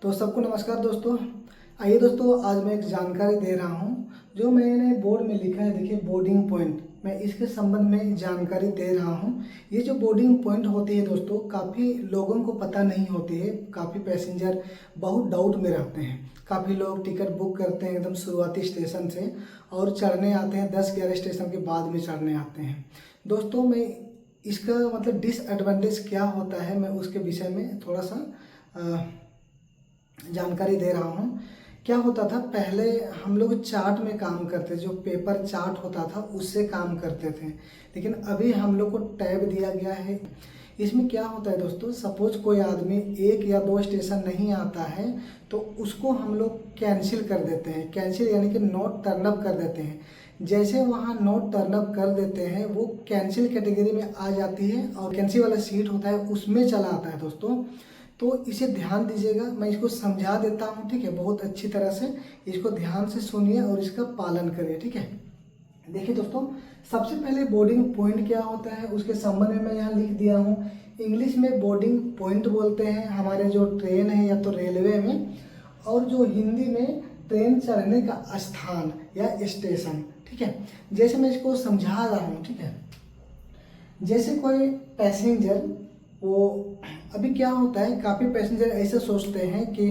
तो सबको नमस्कार दोस्तों। आइए दोस्तों, आज मैं एक जानकारी दे रहा हूँ जो मैंने बोर्ड में लिखा है। देखिए, बोर्डिंग पॉइंट, मैं इसके संबंध में जानकारी दे रहा हूँ। ये जो बोर्डिंग पॉइंट होती है दोस्तों, काफ़ी लोगों को पता नहीं होती है। काफ़ी पैसेंजर बहुत डाउट में रहते हैं। काफ़ी लोग टिकट बुक करते हैं एकदम शुरुआती स्टेशन से और चढ़ने आते हैं 10-11 स्टेशन के बाद में चढ़ने आते हैं। दोस्तों, मैं इसका मतलब डिसएडवांटेज क्या होता है, मैं उसके विषय में थोड़ा सा जानकारी दे रहा हूँ। क्या होता था, पहले हम लोग चार्ट में काम करते, जो पेपर चार्ट होता था उससे काम करते थे। लेकिन अभी हम लोग को टैब दिया गया है। इसमें क्या होता है दोस्तों, सपोज कोई आदमी 1 या 2 स्टेशन नहीं आता है तो उसको हम लोग कैंसिल कर देते हैं। कैंसिल यानी कि नॉट टर्न अप कर देते हैं। जैसे वहाँ नॉट टर्न अप कर देते हैं, वो कैंसिल कैटेगरी में आ जाती है और कैंसिल वाला सीट होता है उसमें चला आता है दोस्तों। तो इसे ध्यान दीजिएगा, मैं इसको समझा देता हूँ, ठीक है। बहुत अच्छी तरह से इसको ध्यान से सुनिए और इसका पालन करिए, ठीक है। देखिए दोस्तों, सबसे पहले बोर्डिंग पॉइंट क्या होता है उसके संबंध में मैं यहाँ लिख दिया हूँ। इंग्लिश में बोर्डिंग पॉइंट बोलते हैं हमारे जो ट्रेन है या तो रेलवे में, और जो हिंदी में ट्रेन चढ़ने का स्थान या स्टेशन, ठीक है। जैसे मैं इसको समझा रहा हूँ, ठीक है। जैसे कोई पैसेंजर, वो अभी क्या होता है, काफ़ी पैसेंजर ऐसे सोचते हैं कि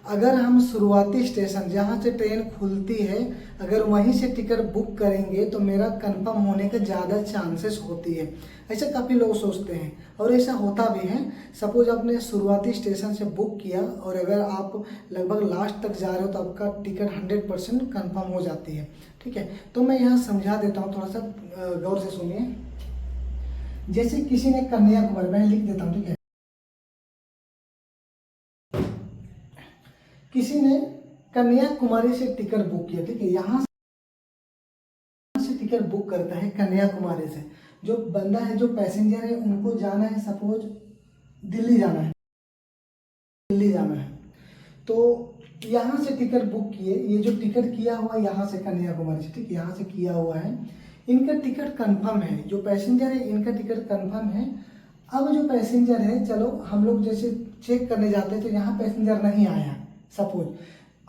अगर हम शुरुआती स्टेशन जहाँ से ट्रेन खुलती है अगर वहीं से टिकट बुक करेंगे तो मेरा कंफर्म होने का ज़्यादा चांसेस होती है। ऐसा काफ़ी लोग सोचते हैं और ऐसा होता भी है। सपोज आपने शुरुआती स्टेशन से बुक किया और अगर आप लगभग लास्ट तक जा रहे हो तो आपका टिकट 100% कन्फर्म हो जाती है, ठीक है। तो मैं यहाँ समझा देता हूँ, थोड़ा सा गौर से सुनिए। जैसे किसी ने कन्याकुमारी, मैं लिख देता हूँ, ठीक है। किसी ने कन्याकुमारी से टिकट बुक किया, ठीक है। यहाँ से टिकट बुक करता है कन्याकुमारी से। जो बंदा है, जो पैसेंजर है, उनको जाना है सपोज दिल्ली जाना है, दिल्ली जाना है। तो यहाँ से टिकट बुक किए, ये जो टिकट किया हुआ है यहाँ से कन्याकुमारी से, ठीक है, यहाँ से किया हुआ है, इनका टिकट कंफर्म है। जो पैसेंजर है इनका टिकट कंफर्म है। अब जो पैसेंजर है, चलो हम लोग जैसे चेक करने जाते हैं तो यहाँ पैसेंजर नहीं आया सपोज।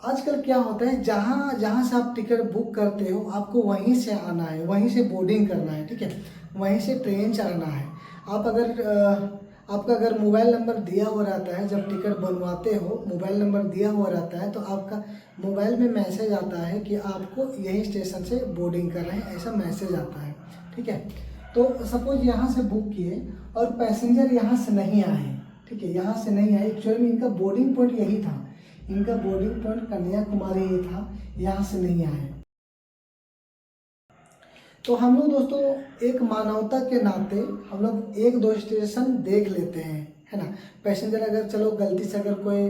आजकल क्या होता है, जहाँ जहाँ से आप टिकट बुक करते हो आपको वहीं से आना है, वहीं से बोर्डिंग करना है, ठीक है। वहीं से ट्रेन चढ़ना है। आप अगर आपका अगर मोबाइल नंबर दिया हुआ रहता है, जब टिकट बनवाते हो मोबाइल नंबर दिया हुआ रहता है तो आपका मोबाइल में मैसेज आता है कि आपको यही स्टेशन से बोर्डिंग करना है, ऐसा मैसेज आता है, ठीक है। तो सपोज यहाँ से बुक किए और पैसेंजर यहाँ से नहीं आए, ठीक है, यहाँ से नहीं आए। एक्चुअली में इनका बोर्डिंग पॉइंट यही था, इनका बोर्डिंग पॉइंट कन्याकुमारी ही था, यहाँ से नहीं आए। तो हम लोग दोस्तों एक मानवता के नाते हम लोग 1-2 स्टेशन देख लेते हैं, है ना। पैसेंजर अगर चलो गलती से अगर कोई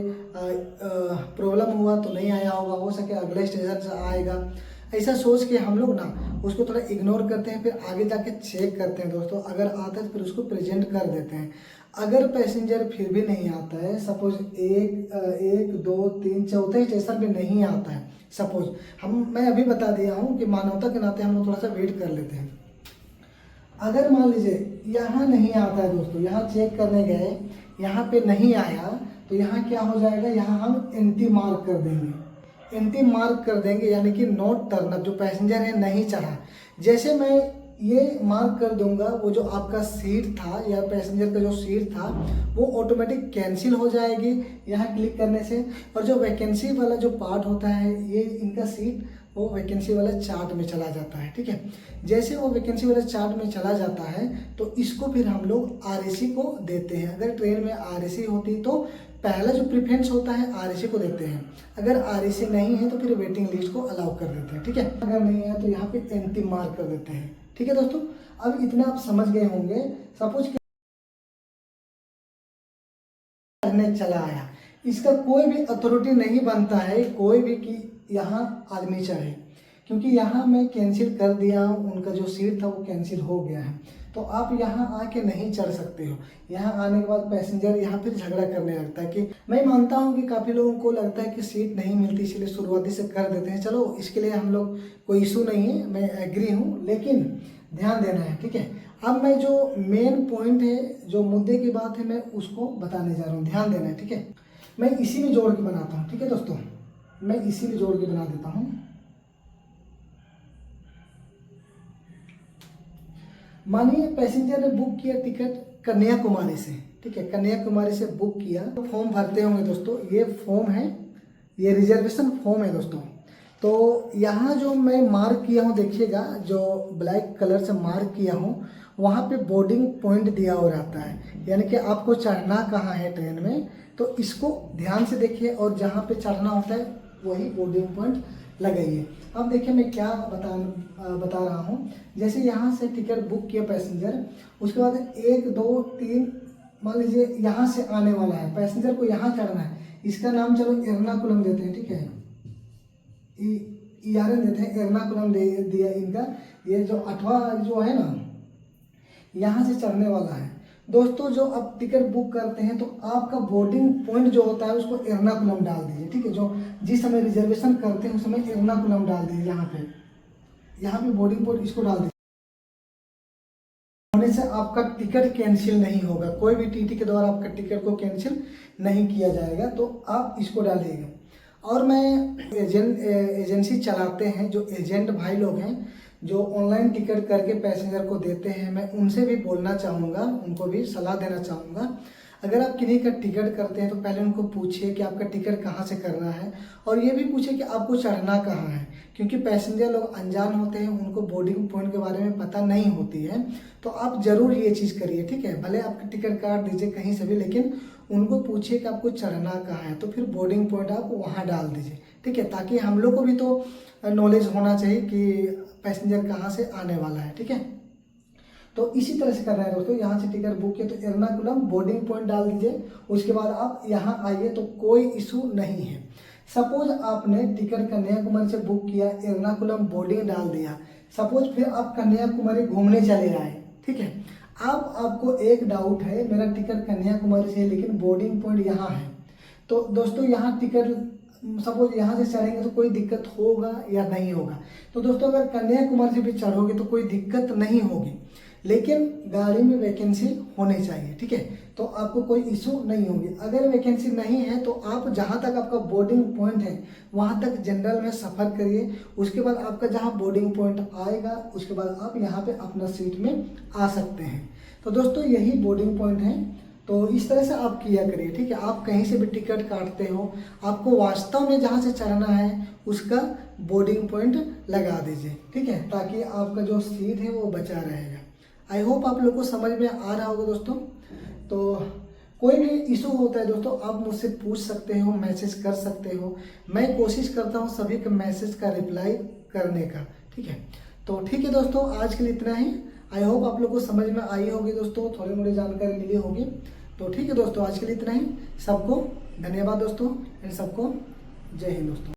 प्रॉब्लम हुआ तो नहीं आया होगा, हो सके अगले स्टेशन से आएगा, ऐसा सोच के हम लोग ना उसको थोड़ा इग्नोर करते हैं। फिर आगे जाके चेक करते हैं दोस्तों, अगर आता है तो फिर उसको प्रेजेंट कर देते हैं। अगर पैसेंजर फिर भी नहीं आता है, सपोज 1, 2, 3 चौथे स्टेशन पे नहीं आता है सपोज, मैं अभी बता दिया हूँ कि मानवता के नाते हम लोग थोड़ा सा वेट कर लेते हैं। अगर मान लीजिए यहाँ नहीं आता है दोस्तों, यहाँ चेक करने गए, यहाँ पे नहीं आया, तो यहाँ क्या हो जाएगा, यहाँ हम एंटी मार्क कर देंगे। एंटी मार्क कर देंगे यानी कि नोट टर्न अप, जो पैसेंजर है नहीं चढ़ा। जैसे मैं ये मार्क कर दूंगा, वो जो आपका सीट था या पैसेंजर का जो सीट था वो ऑटोमेटिक कैंसिल हो जाएगी यहाँ क्लिक करने से। और जो वैकेंसी वाला जो पार्ट होता है, ये इनका सीट वो वैकेंसी वाला चार्ट में चला जाता है, ठीक है। जैसे वो वैकेंसी वाला चार्ट में चला जाता है तो इसको फिर हम लोग आरएसी को देते हैं। अगर ट्रेन में आरएसी होती तो पहला जो प्रेफरेंस होता है आरएसी को देते हैं। अगर आरएसी नहीं है तो फिर वेटिंग लिस्ट को अलाउ कर देते हैं, ठीक है। अगर नहीं है तो यहाँ पे एंटी मार्क कर देते हैं, ठीक है दोस्तों। अब इतना आप समझ गए होंगे। सपोज करने चला आया, इसका कोई भी अथॉरिटी नहीं बनता है कोई भी कि यहाँ आदमी चढ़े, क्योंकि यहाँ मैं कैंसिल कर दिया हूँ, उनका जो सीट था वो कैंसिल हो गया है। तो आप यहाँ आके नहीं चढ़ सकते हो। यहाँ आने के बाद पैसेंजर यहाँ फिर झगड़ा करने लगता है कि मैं मानता हूँ कि काफ़ी लोगों को लगता है कि सीट नहीं मिलती इसलिए शुरुआती से कर देते हैं। चलो इसके लिए हम लोग कोई इशू नहीं है, मैं एग्री हूँ, लेकिन ध्यान देना है, ठीक है। अब मैं जो मेन पॉइंट है, जो मुद्दे की बात है, मैं उसको बताने जा रहा हूँ, ध्यान देना है, ठीक है। मैं इसी में जोड़ के बनाता हूँ, ठीक है दोस्तों, मैं इसी में जोड़ के बना देता हूँ। मानिए पैसेंजर ने बुक किया टिकट कन्याकुमारी से, ठीक है, कन्याकुमारी से बुक किया, तो फॉर्म भरते होंगे दोस्तों, ये फॉर्म है, ये रिजर्वेशन फॉर्म है दोस्तों। तो यहाँ जो मैं मार्क किया हूँ देखिएगा, जो ब्लैक कलर से मार्क किया हूँ वहाँ पे बोर्डिंग पॉइंट दिया हो रहता है, यानी कि आपको चढ़ना कहाँ है ट्रेन में, तो इसको ध्यान से देखिए और जहाँ पे चढ़ना होता है वही बोर्डिंग पॉइंट लगाइए। अब देखिए मैं क्या बता रहा हूँ। जैसे यहाँ से टिकट बुक किया पैसेंजर, उसके बाद 1 2 3 मान लीजिए यहाँ से आने वाला है, पैसेंजर को यहाँ चढ़ना है, इसका नाम चलो एर्नाकुलम देते हैं, ठीक है, ERN देते हैं, एर्नाकुलम दिया इनका। ये जो 8वां जो है ना, यहाँ से चढ़ने वाला है दोस्तों। जो अब टिकट बुक करते हैं तो आपका बोर्डिंग पॉइंट जो होता है उसको एर्नाकुलम डाल दीजिए, ठीक है, जो जिस समय रिजर्वेशन करते हैं उस समय एर्नाकुलम डाल दीजिए, यहाँ पे बोर्डिंग पॉइंट इसको डाल दीजिए। होने से आपका टिकट कैंसिल नहीं होगा, कोई भी टीटी के द्वारा आपका टिकट को कैंसिल नहीं किया जाएगा, तो आप इसको डालिएगा। और मैं एजेंसी चलाते हैं, जो एजेंट भाई लोग हैं जो ऑनलाइन टिकट करके पैसेंजर को देते हैं, मैं उनसे भी बोलना चाहूँगा, उनको भी सलाह देना चाहूँगा। अगर आप किन्हीं का टिकट करते हैं तो पहले उनको पूछिए कि आपका टिकट कहाँ से करना है, और ये भी पूछिए कि आपको चढ़ना कहाँ है, क्योंकि पैसेंजर लोग अनजान होते हैं, उनको बोर्डिंग पॉइंट के बारे में पता नहीं होती है। तो आप ज़रूर ये चीज़ करिए, ठीक है, भले आपका टिकट काट दीजिए कहीं से भी, लेकिन उनको पूछिए कि आपको चढ़ना कहाँ है, तो फिर बोर्डिंग पॉइंट आप वहाँ डाल दीजिए, ठीक है, ताकि हम लोग को भी तो नॉलेज होना चाहिए कि पैसेंजर कहाँ से आने वाला है, ठीक है। तो इसी तरह से करना है दोस्तों। यहाँ से टिकट बुक किया तो एर्नाकुलम बोर्डिंग पॉइंट डाल दीजिए, उसके बाद आप यहाँ आइए तो कोई इशू नहीं है। सपोज आपने टिकट कन्याकुमारी से बुक किया, एर्नाकुलम बोर्डिंग डाल दिया, सपोज फिर आप कन्याकुमारी घूमने चले आए, ठीक है, अब आपको एक डाउट है, मेरा टिकट कन्याकुमारी से है लेकिन बोर्डिंग पॉइंट यहाँ है, तो दोस्तों यहाँ टिकट सपोज यहाँ से चढ़ेंगे तो कोई दिक्कत होगा या नहीं होगा। तो दोस्तों अगर कन्याकुमारी से भी चढ़ोगे तो कोई दिक्कत नहीं होगी, लेकिन गाड़ी में वैकेंसी होनी चाहिए, ठीक है, तो आपको कोई इशू नहीं होगी। अगर वैकेंसी नहीं है तो आप जहाँ तक आपका बोर्डिंग पॉइंट है वहाँ तक जनरल में सफ़र करिए, उसके बाद आपका जहाँ बोर्डिंग पॉइंट आएगा उसके बाद आप यहाँ पे अपना सीट में आ सकते हैं। तो दोस्तों यही बोर्डिंग पॉइंट है, तो इस तरह से आप किया करिए, ठीक है। आप कहीं से भी टिकट काटते हो, आपको वास्तव में जहाँ से चढ़ना है उसका बोर्डिंग पॉइंट लगा दीजिए, ठीक है, ताकि आपका जो सीट है वो बचा रहेगा। आई होप आप लोग को समझ में आ रहा होगा दोस्तों। तो कोई भी इशू होता है दोस्तों आप मुझसे पूछ सकते हो, मैसेज कर सकते हो, मैं कोशिश करता हूँ सभी के मैसेज का रिप्लाई करने का, ठीक है। तो ठीक है दोस्तों, आज के लिए इतना ही। आई होप आप लोग को समझ में आई होगी दोस्तों, थोड़ी मोड़ी जानकारी मिली होगी। तो ठीक है दोस्तों, आज के लिए इतना ही। सबको धन्यवाद दोस्तों, एंड सबको जय हिंद दोस्तों।